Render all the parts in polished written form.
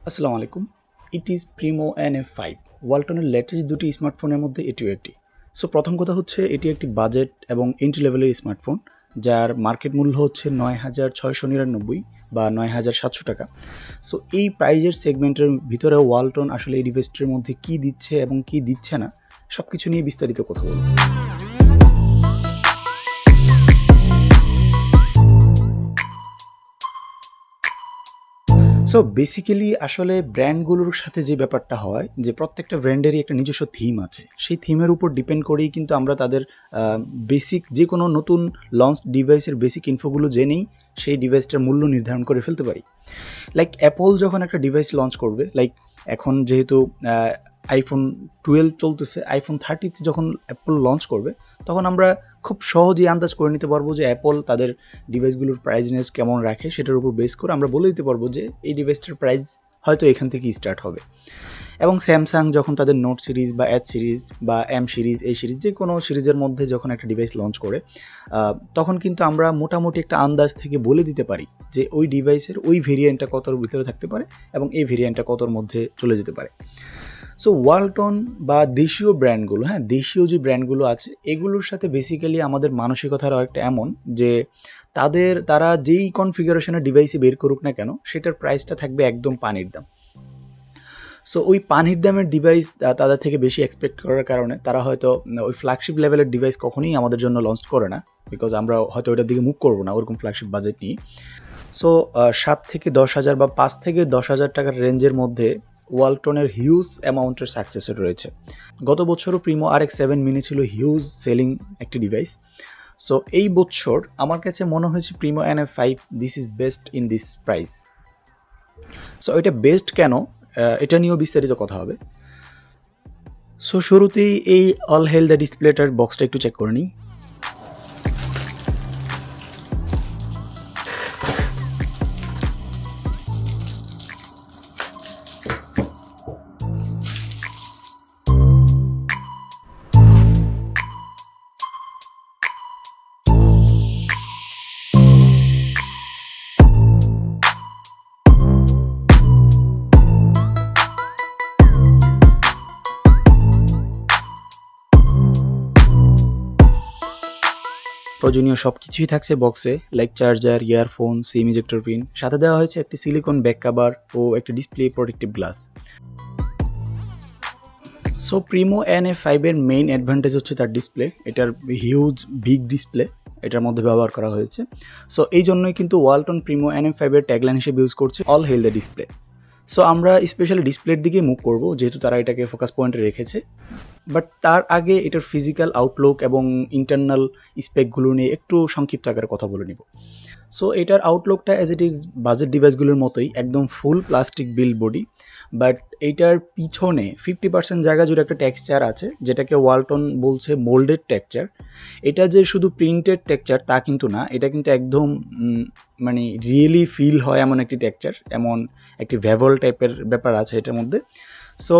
আসসালামু আলাইকুম। It is Primo NF5 ওয়ালটনের লেটেস্ট দুটি স্মার্টফোনের মধ্যে এটিও একটি। সো প্রথম কথা হচ্ছে এটি একটি বাজেট এবং এন্ট্রি লেভেলের স্মার্টফোন, যার মার্কেট মূল্য হচ্ছে ৯,৬৯৯ বা ৯,৭০০ টাকা। সো এই প্রাইজের সেগমেন্টের ভিতরে ওয়ালটন আসলে এই ডিভাইসটির মধ্যে কি দিচ্ছে এবং কি দিচ্ছে না সব কিছু নিয়ে বিস্তারিত কথা বলব। সো বেসিক্যালি আসলে ব্র্যান্ডগুলোর সাথে যে ব্যাপারটা হয় যে প্রত্যেকটা ব্র্যান্ডেরই একটা নিজস্ব থিম আছে, সেই থিমের উপর ডিপেন্ড করেই কিন্তু আমরা তাদের বেসিক যে কোনো নতুন লঞ্চ ডিভাইসের বেসিক ইনফোগুলো জেনেই সেই ডিভাইসটার মূল্য নির্ধারণ করে ফেলতে পারি। লাইক অ্যাপল যখন একটা ডিভাইস লঞ্চ করবে, লাইক এখন যেহেতু আইফোন 12 চলতেছে, আইফোন 30 যখন অ্যাপল লঞ্চ করবে তখন আমরা খুব সহজেই আন্দাজ করে নিতে পারবো যে অ্যাপল তাদের ডিভাইসগুলোর প্রাইসনেস কেমন রাখে, সেটার উপর বেস করে আমরা বলে দিতে পারবো যে এই ডিভাইসটার প্রাইস হয়তো এখান থেকেই স্টার্ট হবে। এবং স্যামসাং যখন তাদের নোট সিরিজ বা এচ সিরিজ বা এম সিরিজ, এই সিরিজ যে কোনো সিরিজের মধ্যে যখন একটা ডিভাইস লঞ্চ করে তখন কিন্তু আমরা মোটামুটি একটা আন্দাজ থেকে বলে দিতে পারি যে ওই ডিভাইসের ওই ভেরিয়েন্টটা কতর ভিতরে থাকতে পারে এবং এই ভেরিয়েন্টটা কতর মধ্যে চলে যেতে পারে। সো ওয়ালটন বা দেশীয় ব্র্যান্ডগুলো, দেশীয় যে ব্র্যান্ডগুলো আছে এগুলোর সাথে বেসিক্যালি আমাদের মানসিকতার একটা এমন যে তারা যেই কনফিগারেশনের ডিভাইসে বের করুক না কেন সেটার প্রাইসটা থাকবে একদম পানির দাম। সো ওই পানির দামের ডিভাইস তাদের থেকে বেশি এক্সপেক্ট করার কারণে তারা হয়তো ওই ফ্ল্যাগশিপ লেভেলের ডিভাইস কখনোই আমাদের জন্য লঞ্চ করে না, বিকজ আমরা হয়তো ওইটার দিকে মুভ করবো না ওরকম ফ্ল্যাগশিপ বাজেট নিয়ে। সো 7 থেকে 10,000 বা 5 থেকে 10,000 টাকার রেঞ্জের মধ্যে ওয়ালটনের হিউজ অ্যামাউন্টের সাকসেসর রয়েছে। গত বছরও প্রিমো RX7 মিনি ছিল হিউজ সেলিং একটি ডিভাইস। সো এই বছর আমার কাছে মনে হয়েছে Primo NF5 this is best in this price. So এটা বেস্ট কেন, এটা নিয়েও বিস্তারিত কথা হবে। সো শুরুতেই এই অল হেল দ্য ডিসপ্লেটার বক্সটা একটু চেক করে নিই। প্রয়োজনীয় সব কিছুই থাকছে বক্সে, লাইক চার্জার, ইয়ারফোন, সিম ইজেক্টর পিন, সাথে দেওয়া হয়েছে একটি সিলিকন ব্যাক কভার ও একটি display protective glass. So Primo NF5 এর মেইন অ্যাডভান্টেজ হচ্ছে তার ডিসপ্লে, এটার হিউজ বিগ ডিসপ্লে এটার মধ্যে ব্যবহার করা হয়েছে। সো এই জন্যই কিন্তু ওয়ালটন প্রিমো NF5 এর ট্যাগলাইন হিসেবে ইউজ করছে all hail the display. So আমরা স্পেশালি ডিসপ্লের দিকে মুভ করব যেহেতু তারা এটাকে ফোকাস পয়েন্টে রেখেছে, বাট তার আগে এটার ফিজিক্যাল আউটলুক এবং ইন্টারনাল স্পেকগুলো নিয়ে একটু সংক্ষিপ্ত আকারে কথা বলে নিব। সো এটার আউটলুকটা অ্যাজ ইট ইজ বাজেট ডিভাইসগুলোর মতোই একদম ফুল প্লাস্টিক বিল্ড বডি, বাট এইটার পিছনে 50% জায়গা জুড়ে একটা টেক্সচার আছে যেটাকে ওয়ালটন বলছে মোল্ডেড টেক্সচার। এটা যে শুধু প্রিন্টেড টেক্সচার তা কিন্তু না, এটা কিন্তু একদম মানে রিয়েলি ফিল হয় এমন একটি টেক্সচার, এমন একটি ভ্যাভল টাইপের ব্যাপার আছে এটার মধ্যে। সো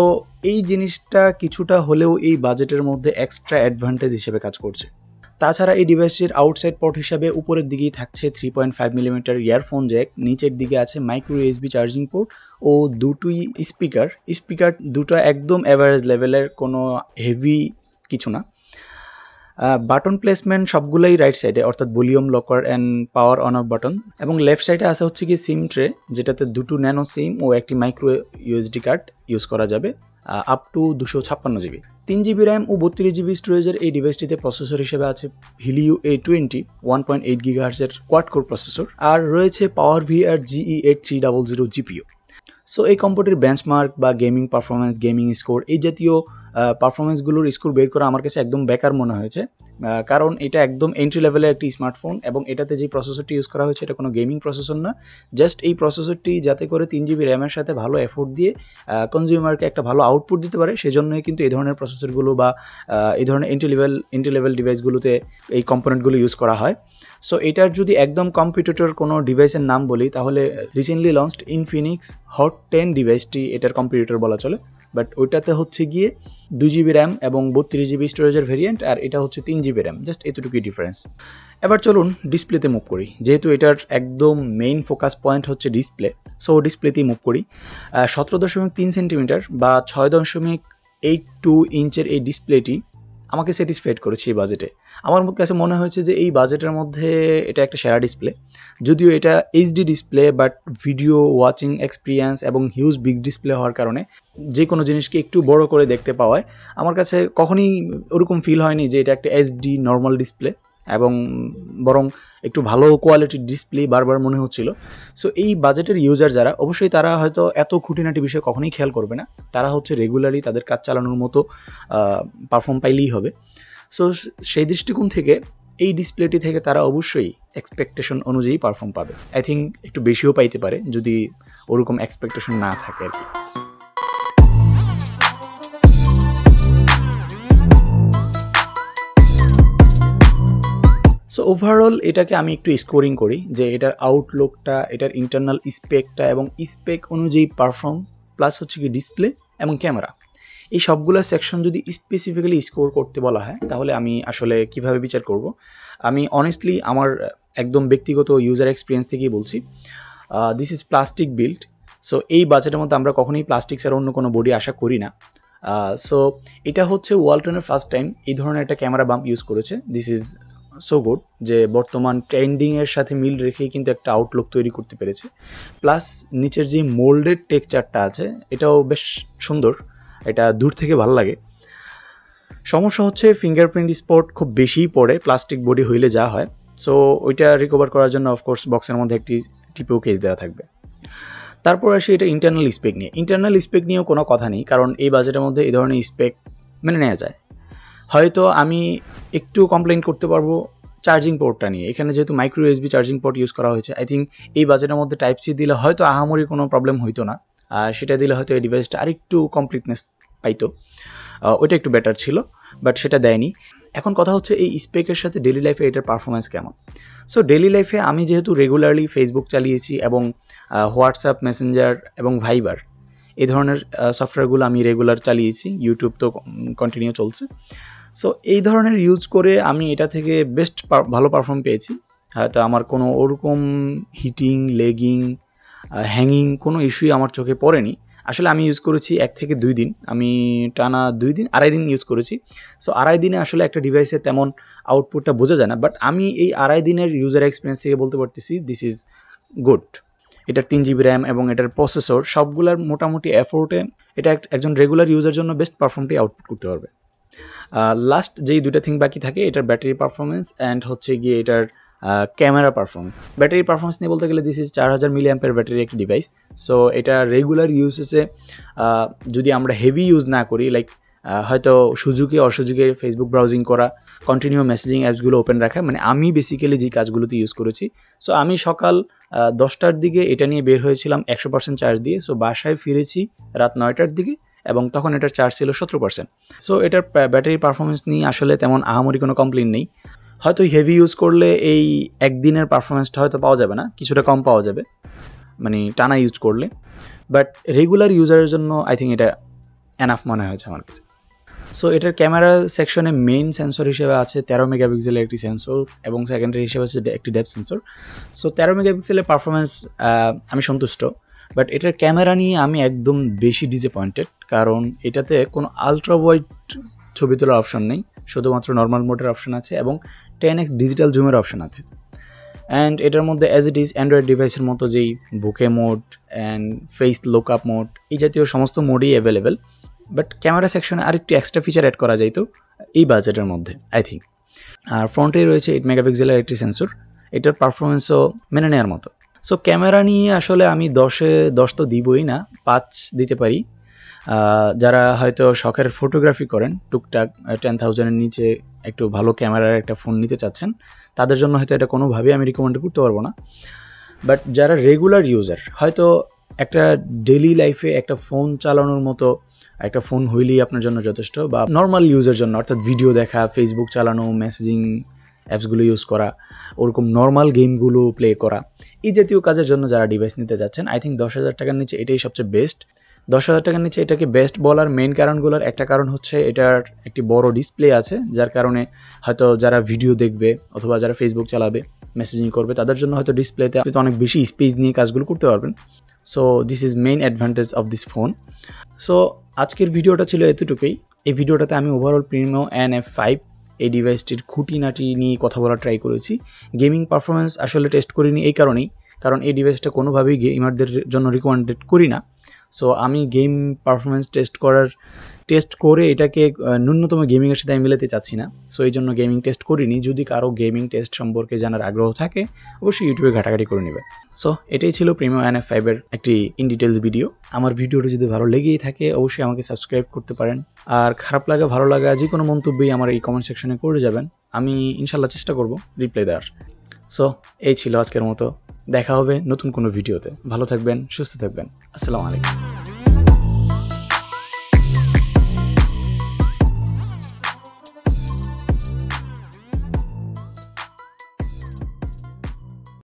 এই জিনিসটা কিছুটা হলেও এই বাজেটের মধ্যে এক্সট্রা অ্যাডভান্টেজ হিসেবে কাজ করছে। তাছাড়া এই ডিভাইসের আউটসাইড পোর্ট হিসাবে উপরের দিকেই থাকছে 3.5 মিলিমিটার ইয়ারফোন জ্যাক, নিচের দিকে আছে মাইক্রো USB চার্জিং পোর্ট ও দুটোই স্পিকার দুটো একদম অ্যাভারেজ লেভেলের, কোনো হেভি কিছু না। বাটন প্লেসমেন্ট সবগুলোই রাইট সাইডে, অর্থাৎ volume, locker and power on of button. এবং লেফট সাইডে আছে হচ্ছে কি সিম ট্রে, যেটাতে দুটো ন্যানো সিম ও একটি মাইক্রো USB কার্ড ইউজ করা যাবে up to 256 GB। 3 GB RAM ও 32 GB স্টোরেজের এই ডিভাইসটিতে প্রসেসর হিসেবে আছে Helio A20 1.8 GHz এর কোয়াড কোর প্রসেসর, আর রয়েছে পাওয়ার VR GE8300 GPU। সো এই কম্পিউটারের বেঞ্চমার্ক বা গেমিং পারফরমেন্স, গেমিং স্কোর, এই জাতীয় পারফরমেন্সগুলোর স্কোর বের করা আমার কাছে একদম বেকার মনে হয়েছে, কারণ এটা একদম এন্ট্রি লেভেলের একটি স্মার্টফোন এবং এটাতে যে প্রসেসরটি ইউজ করা হয়েছে এটা কোনো গেমিং প্রসেসর না। জাস্ট এই প্রসেসরটি যাতে করে 3 GB র্যামের সাথে ভালো এফোর্ট দিয়ে কনজিউমারকে একটা ভালো আউটপুট দিতে পারে, সেজন্যই কিন্তু এই ধরনের প্রসেসরগুলো বা এই ধরনের এন্ট্রি লেভেল ডিভাইসগুলোতে এই কম্পোনেন্টগুলো ইউজ করা হয়। সো এটার যদি একদম কম্পিটিটর কোনো ডিভাইসের নাম বলি তাহলে রিসেন্টলি লঞ্চড ইনফিনিক্স হট 10 ডিভাইসটি এটার কম্পিটিটর বলা চলে। বাট ওইটাতে হচ্ছে গিয়ে 2GB র্যাম এবং 32GB স্টোরেজের ভেরিয়েন্ট, আর এটা হচ্ছে 3GB র্যাম, জাস্ট এতটুকুই ডিফারেন্স। এবার চলুন ডিসপ্লেতে মুভ করি, যেহেতু এটার একদম মেইন ফোকাস পয়েন্ট হচ্ছে ডিসপ্লে, সো ডিসপ্লেতেই মুভ করি। 17.3 সেন্টিমিটার বা 6.82 ইঞ্চের এই ডিসপ্লেটি আমাকে স্যাটিসফাইড করেছে এই বাজেটে। আমার কাছে মনে হয়েছে যে এই বাজেটের মধ্যে এটা একটা সেরা ডিসপ্লে, যদিও এটা HD display, but video watching experience এবং হিউজ বিগ ডিসপ্লে হওয়ার কারণে যে কোনো জিনিসকে একটু বড় করে দেখতে পাওয়ায় আমার কাছে কখনই ওরকম ফিল হয়নি যে এটা একটা এইচডি নর্মাল ডিসপ্লে, এবং বরং একটু ভালো কোয়ালিটির ডিসপ্লে বারবার মনে হচ্ছিল। সো এই বাজেটের ইউজার যারা, অবশ্যই তারা হয়তো এত খুঁটিনাটি বিষয় কখনোই খেয়াল করবে না, তারা হচ্ছে রেগুলারলি তাদের কাজ চালানোর মতো পারফর্ম পাইলেই হবে। সো সেই দৃষ্টিকোণ থেকে এই ডিসপ্লেটি থেকে তারা অবশ্যই এক্সপেকটেশন অনুযায়ী পারফর্ম পাবে। আই থিঙ্ক একটু বেশিও পাইতে পারে যদি ওরকম এক্সপেকটেশন না থাকে আর কি। সো ওভারঅল এটাকে আমি একটু স্কোরিং করি যে এটার আউটলুকটা, এটার ইন্টারনাল স্পেকটা এবং স্পেক অনুযায়ী পারফর্ম, প্লাস হচ্ছে কি ডিসপ্লে এবং ক্যামেরা, এই সবগুলো সেকশন যদি স্পেসিফিক্যালি স্কোর করতে বলা হয় তাহলে আমি আসলে কিভাবে বিচার করব। আমি অনেস্টলি আমার একদম ব্যক্তিগত ইউজার এক্সপিরিয়েন্স থেকেই বলছি, this is plastic build. So এই বাজেটের মধ্যে আমরা কখনোই প্লাস্টিক ছাড়া অন্য কোনো বডি আশা করি না। সো এটা হচ্ছে ওয়ালটনের ফার্স্ট টাইম এই ধরনের একটা ক্যামেরা বাম্প ইউজ করেছে। দিস ইজ সো গুড যে বর্তমান ট্রেন্ডিংয়ের সাথে মিল রেখেই কিন্তু একটা আউটলুক তৈরি করতে পেরেছে। প্লাস নিচের যে মোল্ডেড টেক্সচারটা আছে এটাও বেশ সুন্দর, এটা দূর থেকে ভালো লাগে। সমস্যা হচ্ছে ফিঙ্গারপ্রিন্ট স্পট খুব বেশিই পড়ে প্লাস্টিক বডি হইলে যা হয়। সো ওইটা রিকভার করার জন্য অফকোর্স বক্সের মধ্যে একটি টিপিও কেস দেওয়া থাকবে। তারপর আসি এটা ইন্টারনাল স্পেক নিয়ে। ইন্টারনাল স্পেক নিয়েও কোনো কথা নেই, কারণ এই বাজেটের মধ্যে এই ধরনের স্পেক মেনে নেওয়া যায়। হয়তো আমি একটু কমপ্লেন করতে পারবো চার্জিং পোর্টটা নিয়ে, এখানে যেহেতু micro USB charging port use করা হয়েছে, আই থিঙ্ক এই বাজেটের মধ্যে টাইপ সি দিলে হয়তো আহামরি কোনো প্রবলেম হইতো না, সেটা দিলে হয়তো এই ডিভাইসটা আরেকটু কমপ্লিটনেস পাইতো, ওইটা একটু বেটার ছিল, বাট সেটা দেয়নি। এখন কথা হচ্ছে এই স্পেকের সাথে ডেলি লাইফে এটার পারফরমেন্স কেমন। সো ডেলি লাইফে আমি যেহেতু রেগুলারলি ফেসবুক চালিয়েছি এবং হোয়াটসঅ্যাপ, মেসেঞ্জার এবং ভাইবার এই ধরনের সফটওয়্যারগুলো আমি রেগুলার চালিয়েছি, ইউটিউব তো কন্টিনিউ চলছে। সো এই ধরনের ইউজ করে আমি এটা থেকে বেস্ট ভালো পারফর্ম পেয়েছি। হয়তো আমার কোনো ওরকম হিটিং, লেগিং, হ্যাঙ্গিং কোনো ইস্যুই আমার চোখে পড়েনি। আসলে আমি ইউজ করেছি 1 থেকে 2 দিন, আমি টানা 2 দিন, আড়াই দিন ইউজ করেছি। সো আড়াই দিনে আসলে একটা ডিভাইসে তেমন আউটপুটটা বোঝা যায় না, বাট আমি এই আড়াই দিনের ইউজার এক্সপিরিয়েন্স থেকে বলতে পারতেছি দিস ইজ গুড। এটার 3GB র্যাম এবং এটার প্রসেসর সবগুলার মোটামুটি এফোর্টে এটা একজন রেগুলার ইউজার জন্য বেস্ট পারফর্মটি আউটপুট করতে পারবে। লাস্ট যেই দুইটা থিং বাকি থাকে, এটার ব্যাটারি পারফরমেন্স অ্যান্ড হচ্ছে গিয়ে এটার ক্যামেরা পারফরমেন্স। ব্যাটারি পারফরমেন্স নিয়ে বলতে গেলে দিস ইজ 4000 mAh ব্যাটারি একটি ডিভাইস। সো এটা রেগুলার ইউজেসে যদি আমরা হেভি ইউজ না করি, লাইক হয়তো সুযোগে অসুযোগে ফেসবুক ব্রাউজিং করা, কন্টিনিউ মেসেজিং অ্যাপসগুলো ওপেন রাখা, মানে আমি বেসিক্যালি যে কাজগুলোতে ইউজ করেছি। সো আমি সকাল 10টার দিকে এটা নিয়ে বের হয়েছিলাম 100% চার্জ দিয়ে। সো বাসায় ফিরেছি রাত 9টার দিকে এবং তখন এটার চার্জ ছিল 17%। সো এটার ব্যাটারি পারফরমেন্স নিয়ে আসলে তেমন আহামরি কোনো কমপ্লেন নেই। হয়তো হেভি ইউজ করলে এই একদিনের পারফরমেন্সটা হয়তো পাওয়া যাবে না, কিছুটা কম পাওয়া যাবে মানে টানা ইউজ করলে, বাট রেগুলার ইউজারের জন্য আই থিঙ্ক এটা এনাফ মনে হয়েছে আমার কাছে। সো এটার ক্যামেরা সেকশনে মেইন সেন্সর হিসেবে আছে 13 মেগাপিক্সেলের একটি সেন্সর এবং সেকেন্ডারি হিসেবে আছে একটি ডেপথ সেন্সর। সো 13 মেগাপিক্সেলের পারফরমেন্স আমি সন্তুষ্ট, বাট এটার ক্যামেরা নিয়ে আমি একদম বেশি ডিসঅ্যাপয়েন্টেড, কারণ এটাতে কোনো আলট্রা ওয়াইড ছবি তোলার অপশন নেই, শুধুমাত্র নর্মাল মোডের অপশন আছে এবং 10x ডিজিটাল জুমের অপশন আছে। অ্যান্ড এটার মধ্যে অ্যাজ ইট ইজ অ্যান্ড্রয়েড ডিভাইসের মতো যেই বুকে mode and face look up mode এই জাতীয় সমস্ত মোডই অ্যাভেলেবেল, বাট ক্যামেরা সেকশনে আরেকটি এক্সট্রা ফিচার অ্যাড করা যাইতো এই বাজেটের মধ্যে আই থিঙ্ক। আর ফ্রন্টে রয়েছে 8 মেগাপিক্সেলের একটি সেন্সর, এটার পারফরমেন্সও মেনে নেওয়ার মতো। সো ক্যামেরা নিয়ে আসলে আমি 10-এ 10 তো দিবই না, 5 দিতে পারি। যারা হয়তো শখের ফটোগ্রাফি করেন, টুকটাক 10,000-এর নিচে একটু ভালো ক্যামেরার একটা ফোন নিতে চাচ্ছেন, তাদের জন্য হয়তো এটা কোনোভাবেই আমি রিকমেন্ড করতে পারবো না। বাট যারা রেগুলার ইউজার, হয়তো একটা ডেইলি লাইফে একটা ফোন চালানোর মতো একটা ফোন হইলেই আপনার জন্য যথেষ্ট, বা নর্মাল ইউজের জন্য অর্থাৎ ভিডিও দেখা, ফেসবুক চালানো, মেসেজিং অ্যাপসগুলো ইউজ করা, ওরকম নর্মাল গেমগুলো প্লে করা, এই জাতীয় কাজের জন্য যারা ডিভাইস নিতে যাচ্ছেন, আই থিঙ্ক 10,000 টাকার নিচে এটাই সবচেয়ে বেস্ট। 10,000 টাকার নিচে এটাকে বেস্ট বলার মেইন কারণগুলোর একটা কারণ হচ্ছে এটার একটি বড় ডিসপ্লে আছে, যার কারণে হয়তো যারা ভিডিও দেখবে অথবা যারা ফেসবুক চালাবে, মেসেজিং করবে, তাদের জন্য হয়তো ডিসপ্লেতে আপনি অনেক বেশি স্পেস নিয়ে কাজগুলো করতে পারবেন। So this is main advantage of this phone. So আজকের ভিডিওটা ছিল এতটুকুই। এই ভিডিওটাতে আমি ওভারঅল প্রিমো NF5 এই ডিভাইসটির খুঁটিনাটি নিয়ে কথা বলা ট্রাই করেছি। গেমিং পারফরমেন্স আসলে টেস্ট করিনি এই কারণেই, কারণ এই ডিভাইসটা কোনোভাবেই গেমারদের জন্য রিকমেন্ডেড করি না। সো আমি গেম পারফরমেন্স টেস্ট করে এটাকে ন্যূনতম গেমিংয়ের সাথে আমি মেলাতে চাচ্ছি না। সো এই জন্য গেমিং টেস্ট করিনি। যদি কারো গেমিং টেস্ট সম্পর্কে জানার আগ্রহ থাকে অবশ্যই ইউটিউবে ঘাটাঘাটি করে নেবে। সো এটাই ছিল প্রিমো NF5 এর একটি ইন ডিটেলস ভিডিও। আমার ভিডিওটা যদি ভালো লেগেই থাকে অবশ্যই আমাকে সাবস্ক্রাইব করতে পারেন। আর খারাপ লাগা ভালো লাগা যে কোনো মন্তব্যই আমার এই কমেন্ট সেকশনে করে যাবেন, আমি ইনশাল্লাহ চেষ্টা করব রিপ্লাই দেওয়ার। সো এই ছিল আজকের মতো, দেখা হবে নতুন কোনো ভিডিওতে। ভালো থাকবেন, সুস্থ থাকবেন। আসসালামু আলাইকুম।